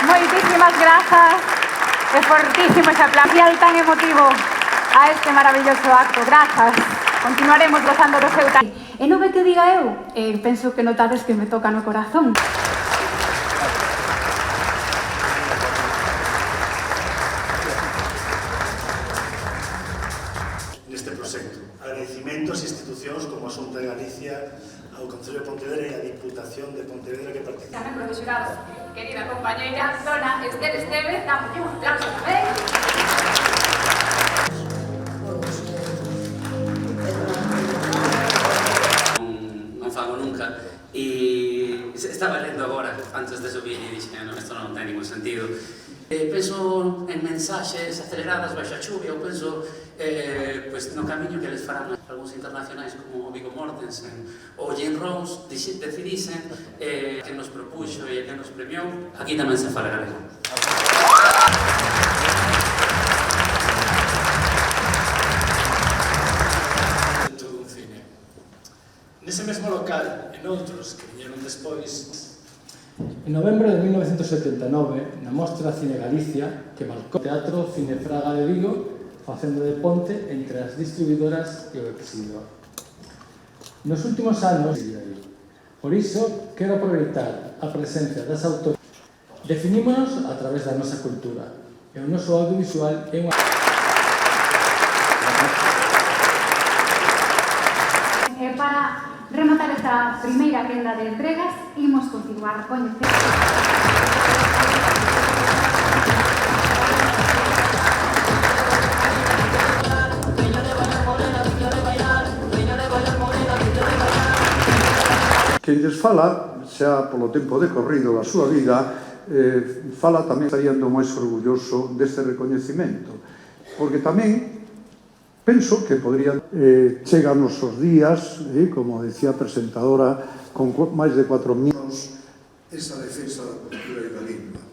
Moitísimas grazas e fortísimo ese aplauso tan emotivo a este maravilloso acto. Grazas. Continuaremos gozando do seu tal. E non ve que diga eu, penso que notades que me toca no corazón. Neste proxecto, agradecimentos a institucións como a Xunta de Galicia, ao Concello de Pontevedra e a Diputación de Pontevedra que participan. Tamén profesorado, querida compañeira Dona Esther Estevez, damos un aplauso tamén. Non fago nunca e estaba lendo agora antes de subir e dixen, non, isto non ten ningún sentido. Penso en mensaxes aceleradas baixo a chuvia, ou penso no camiño que les farán algúns internacionais como Viggo Mortensen ou Jane Rose decidisen que nos propuxo e que nos premiou. Aquí tamén se fala galego. Todo un cine. Nese mesmo local, en outros que viñeron despois. En novembro de 1979, na Mostra Cine Galicia, que marcou o Teatro Cinefraga de Vigo, facendo de ponte entre as distribuidoras e o exilio. Nos últimos anos, por iso, quero aproveitar a presencia das autoras. Definímonos a través da nosa cultura, e o noso audiovisual é unha... Para rematar esta primeira quenda de entregas, imos continuar coñecendo. Quen lles fala, xa polo tempo decorrido da súa vida, fala tamén estaríando máis orgulloso deste recoñecemento, porque tamén penso que podrían chegar nos os días, como decía a presentadora, con máis de 4.000 esa defensa da cultura e da lingua.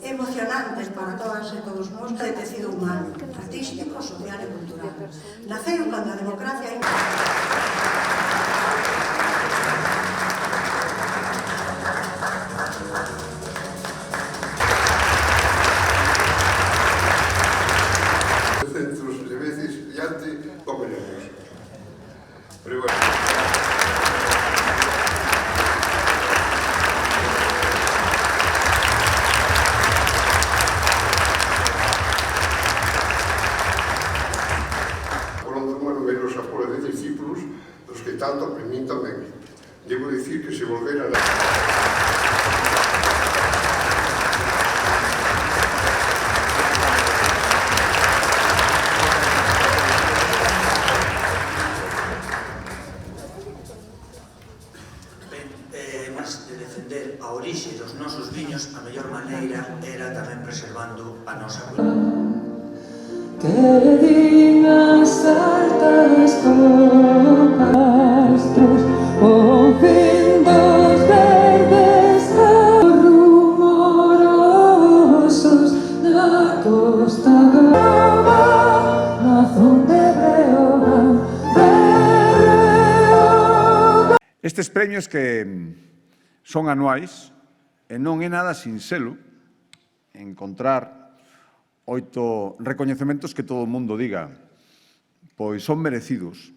Emocionantes para todas e todos nós de tecido humano, artístico, social e cultural. Naceu cando a democracia... Centros de veces diante como lemos. Pero bueno. Tanto, para min tamén. Debo dicir que se volvera a... ademais de defender a orixe dos nosos viños, a mellor maneira era tamén preservando a nosa cultura. Que digas altas copastros, o fin dos verdes rumorosos na costa brava, na zona de Breogán. Estes premios que son anuais e non é nada sinxelo encontrar 8 recoñecementos que todo o mundo diga, pois son merecidos,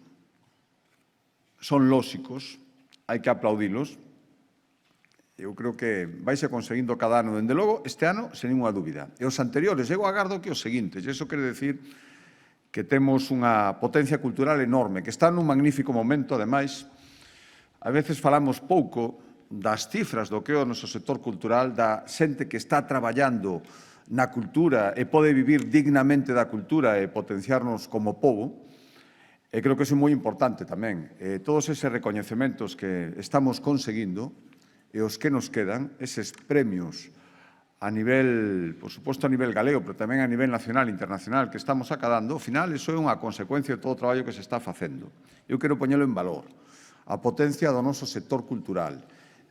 son lóxicos, hai que aplaudilos. Eu creo que vaise conseguindo cada ano, dende logo, este ano, sen ninguna dúbida. E os anteriores, eu agardo que os seguintes, e iso quere decir que temos unha potencia cultural enorme, que está nun magnífico momento, ademais. A veces falamos pouco das cifras do que é o noso sector cultural, da xente que está traballando na cultura e pode vivir dignamente da cultura e potenciarnos como pobo. E creo que é moi importante tamén. Todos eses recoñecementos que estamos conseguindo e os que nos quedan, eses premios a nivel, por suposto a nivel galego, pero tamén a nivel nacional e internacional que estamos acadando, ao final, iso é unha consecuencia de todo o traballo que se está facendo. Eu quero poñelo en valor. A potencia do noso sector cultural.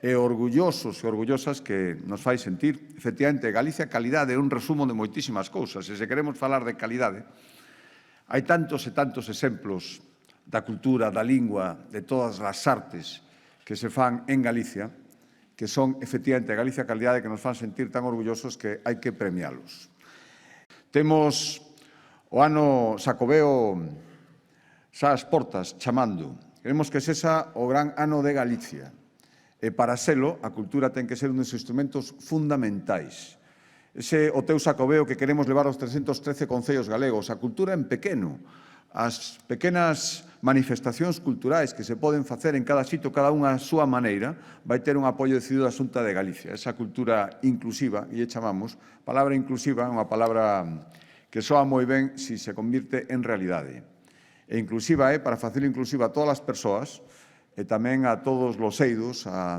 E orgullosos e orgullosas que nos fai sentir, efectivamente, Galicia calidade é un resumo de moitísimas cousas. E se queremos falar de calidade, hai tantos e tantos exemplos da cultura, da lingua, de todas as artes que se fan en Galicia, que son, efectivamente, Galicia calidade que nos fan sentir tan orgullosos que hai que premialos. Temos o ano Xacobeo xa as portas chamando. Queremos que sexa o gran ano de Galicia. E para selo, a cultura ten que ser un dos instrumentos fundamentais. Ese o teu Xacobeo que queremos levar aos 313 concellos galegos, a cultura en pequeno, as pequenas manifestacións culturais que se poden facer en cada sitio, cada unha a súa maneira, vai ter un apoio decidido da Xunta de Galicia. Esa cultura inclusiva, e chamamos, palabra inclusiva é unha palabra que soa moi ben se se convirte en realidade. E inclusiva é para facelo inclusiva a todas as persoas e tamén a todos os eidos, a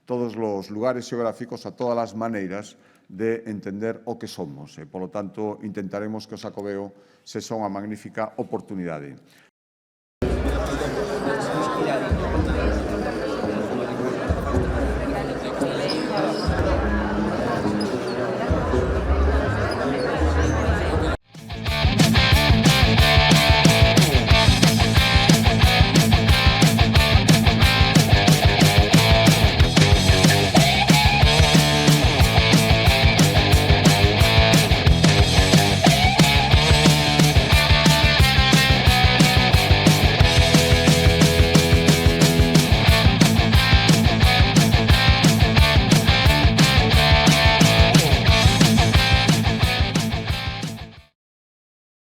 todos os lugares xeográficos, a todas as maneiras de entender o que somos. E, polo tanto, intentaremos que o Xacobeo sexa unha magnífica oportunidade.